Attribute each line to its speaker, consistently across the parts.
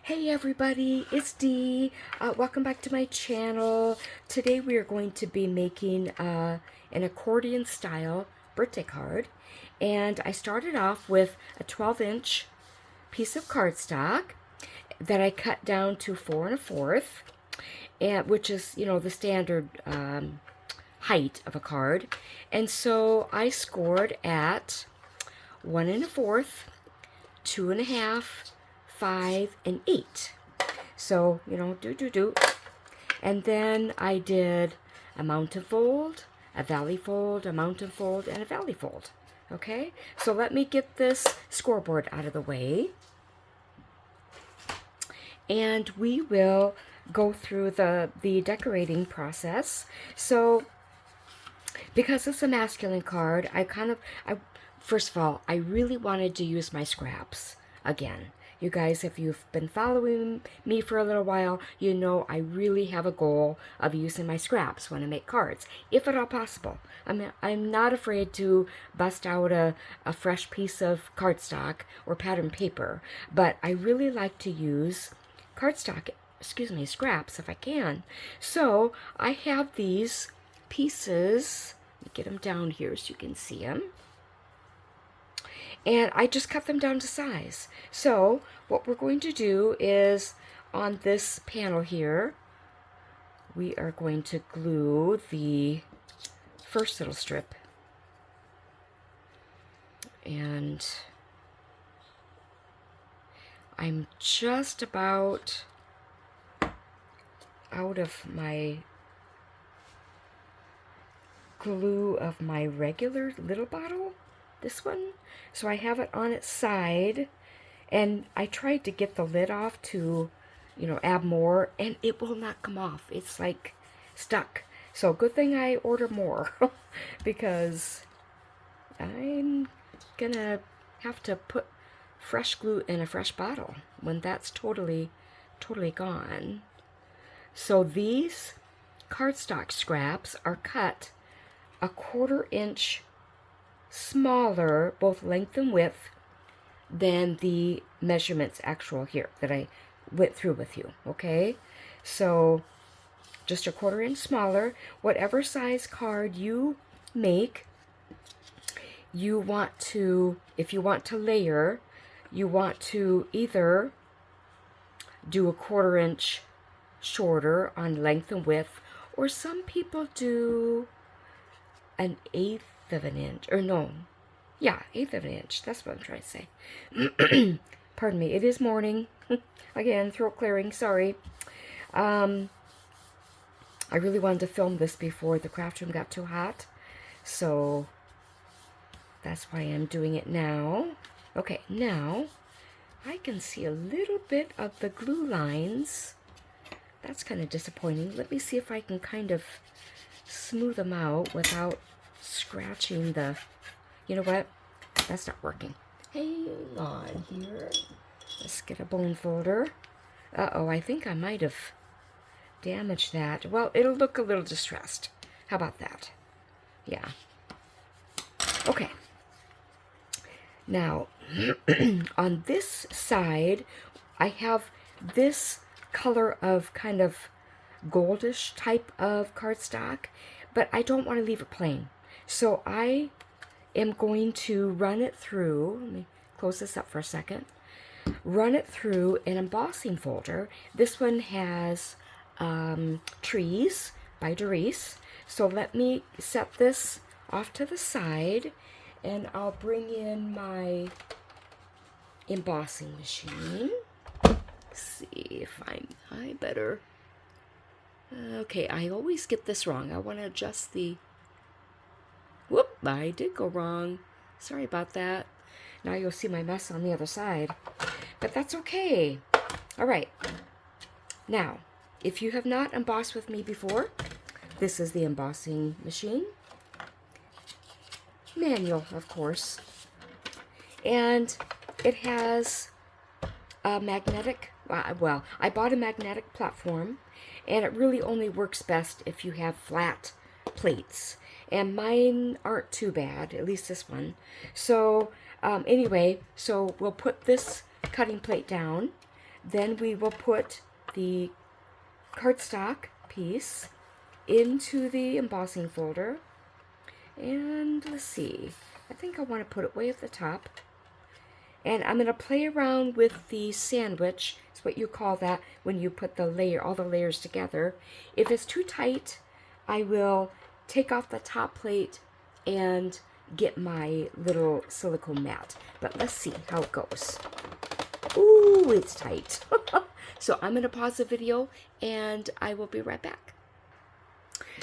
Speaker 1: Hey everybody, it's Dee. Welcome back to my channel. Today we are going to be making an accordion style birthday card. And I started off with a 12-inch piece of cardstock that I cut down to 4 1/4, and which is, the standard height of a card. And so I scored at 1 1/4, 2 1/2, 5, and 8. So, do. And then I did a mountain fold, a valley fold, a mountain fold, and a valley fold. Okay? So let me get this scoreboard out of the way. And we will go through the decorating process. So, because it's a masculine card, first of all, I really wanted to use my scraps again. You guys, if you've been following me for a little while, you know I really have a goal of using my scraps when I make cards, if at all possible. I'm not afraid to bust out a fresh piece of cardstock or pattern paper, but I really like to use scraps if I can. So I have these pieces. Let me get them down here so you can see them. And I just cut them down to size. So what we're going to do is, on this panel here, we are going to glue the first little strip. And I'm just about out of my glue of my regular little bottle. This one, so I have it on its side, and I tried to get the lid off to, add more, and it will not come off. It's like stuck. So good thing I order more because I'm gonna have to put fresh glue in a fresh bottle when that's totally gone. So these cardstock scraps are cut a 1/4 inch smaller, both length and width, than the measurements actual here that I went through with you. Okay, so just a 1/4 inch smaller. Whatever size card you make, you want to, if you want to layer, you want to either do a 1/4 inch shorter on length and width, or some people do an 1/8 of an inch, or no, yeah, 1/8 of an inch. That's what I'm trying to say. Pardon me, it is morning. Again, throat clearing, sorry. I really wanted to film this before the craft room got too hot, so that's why I'm doing it now. Okay, now I can see a little bit of the glue lines. That's kind of disappointing. Let me see if I can kind of smooth them out without scratching the, you know what, that's not working. Hang on here, let's get a bone folder. Uh-oh, I think I might have damaged that. Well, it'll look a little distressed. How about that? Yeah. Okay, now on this side I have this color of kind of goldish type of cardstock, but I don't want to leave it plain. So I am going to run it through, let me close this up for a second, run it through an embossing folder. This one has Trees by Doris. So let me set this off to the side, and I'll bring in my embossing machine. Let's see if I better, okay, I always get this wrong. I want to adjust the, whoop, I did go wrong. Sorry about that. Now you'll see my mess on the other side, but that's okay. All right. Now, if you have not embossed with me before, this is the embossing machine. Manual, of course. And it has a magnetic, well, I bought a magnetic platform, and it really only works best if you have flat plates. And mine aren't too bad, at least this one. So anyway, so we'll put this cutting plate down. then we will put the cardstock piece into the embossing folder. And let's see, I think I want to put it way at the top. And I'm going to play around with the sandwich. It's what you call that when you put all the layers together. If it's too tight, I will take off the top plate and get my little silicone mat. But let's see how it goes. Ooh, it's tight. So I'm going to pause the video and I will be right back.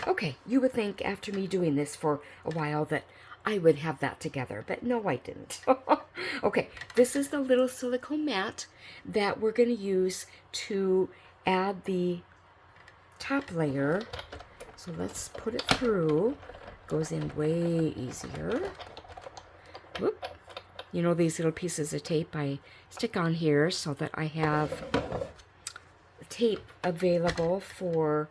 Speaker 1: Okay, you would think after me doing this for a while that I would have that together, but no, I didn't. Okay, this is the little silicone mat that we're going to use to add the top layer. So let's put it through. Goes in way easier. Whoop. You know, these little pieces of tape I stick on here so that I have tape available for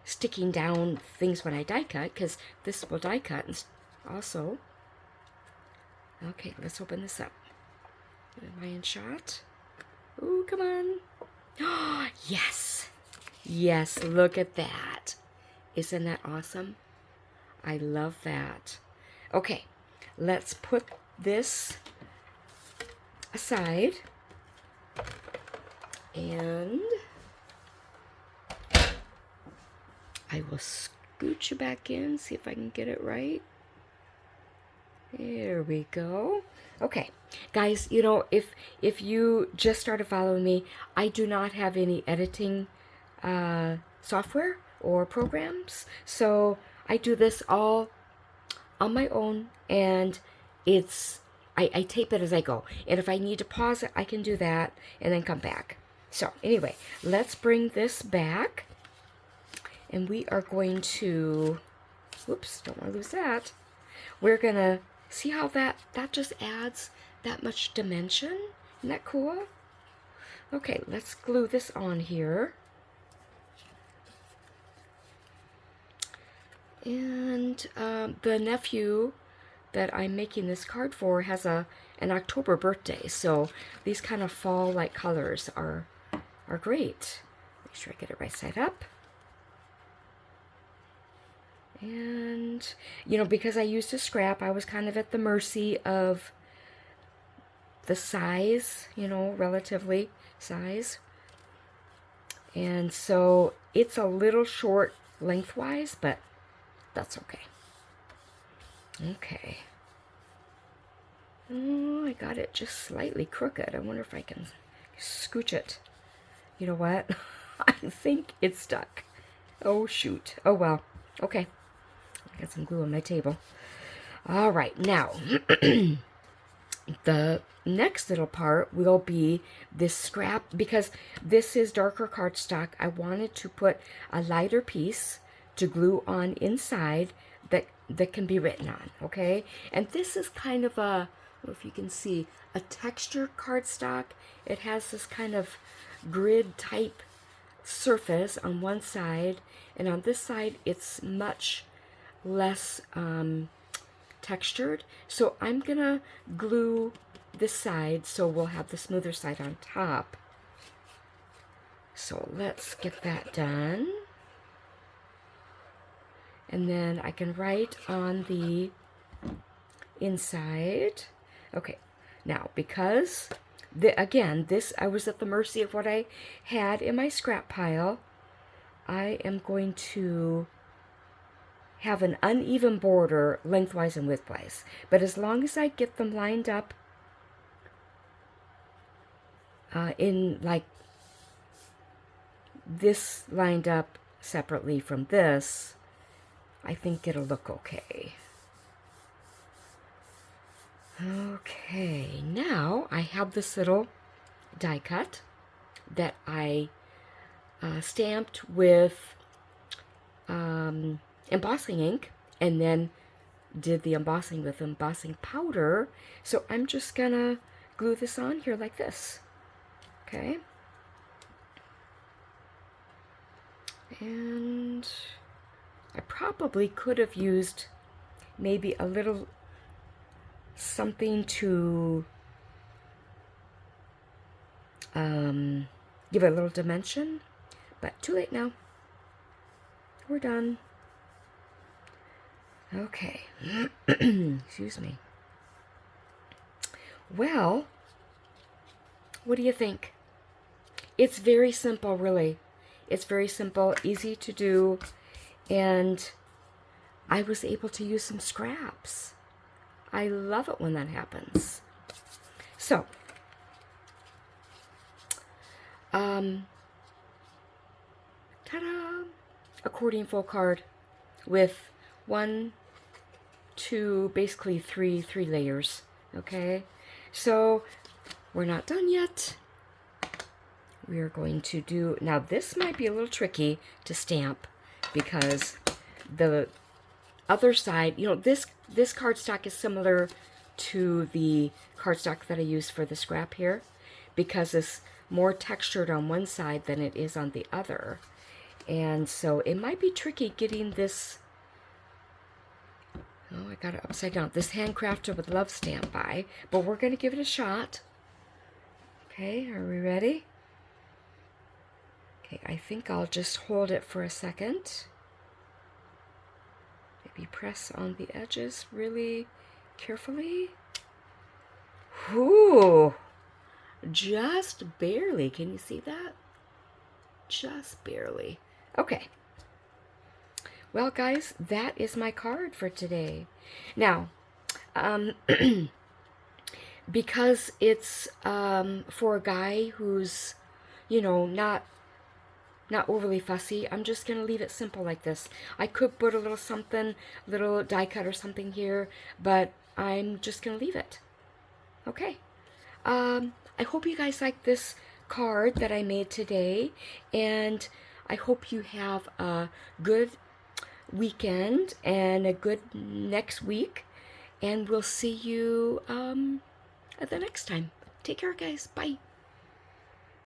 Speaker 1: sticking down things when I die cut, because this will die cut and also. Okay, let's open this up. Am I in shot? Ooh, come on. Oh, yes. Yes, look at that. Isn't that awesome? I love that. Okay, let's put this aside. And I will scooch you back in, see if I can get it right. There we go. Okay, guys, you know, if you just started following me, I do not have any editing software or programs, so I do this all on my own, and I tape it as I go. And if I need to pause it, I can do that and then come back. So anyway, let's bring this back. And we are going to, whoops, don't want to lose that. We're going to see how that just adds that much dimension. Isn't that cool? Okay, let's glue this on here. And the nephew that I'm making this card for has an October birthday. So these kind of fall-like colors are great. Make sure I get it right side up. And, you know, because I used a scrap, I was kind of at the mercy of the size, you know, relatively size. And so it's a little short lengthwise, but that's okay. Okay. Oh, I got it just slightly crooked. I wonder if I can scooch it. You know what? I think it's stuck. Oh, shoot. Oh, well. Okay. I got some glue on my table. All right, now the next little part will be this scrap, because this is darker cardstock. I wanted to put a lighter piece to glue on inside that can be written on, okay? And this is kind of a, I don't know if you can see, a texture cardstock. It has this kind of grid type surface on one side, and on this side it's much less textured. So I'm gonna glue this side so we'll have the smoother side on top. So let's get that done. And then I can write on the inside. Okay, now because again, this, I was at the mercy of what I had in my scrap pile, I am going to have an uneven border lengthwise and widthwise. But as long as I get them lined up in like this lined up separately from this, I think it'll look okay. Okay, now I have this little die cut that I stamped with embossing ink, and then did the embossing with embossing powder. So I'm just gonna glue this on here like this. Okay. And I probably could have used maybe a little something to give it a little dimension, but too late now. We're done. Okay. Excuse me. Well, what do you think? It's very simple, really. It's very simple, easy to do, and I was able to use some scraps. I love it when that happens. So, ta-da! Accordion full card with 1, 2, basically three layers. Okay, so we're not done yet. We are going to do, now this might be a little tricky to stamp because the other side, you know, this cardstock is similar to the cardstock that I used for the scrap here because it's more textured on one side than it is on the other. And so it might be tricky getting this, oh, I got it upside down, this Handcrafted with Love stamp by, but we're going to give it a shot. Okay, are we ready? Okay, I think I'll just hold it for a second. Maybe press on the edges really carefully. Whoo! Just barely. Can you see that? Just barely. Okay. Well, guys, that is my card for today. Now, because it's for a guy who's, you know, not overly fussy, I'm just going to leave it simple like this. I could put a little something, little die cut or something here, but I'm just going to leave it. Okay. I hope you guys like this card that I made today, and I hope you have a good weekend and a good next week, and we'll see you the next time. Take care, guys. Bye.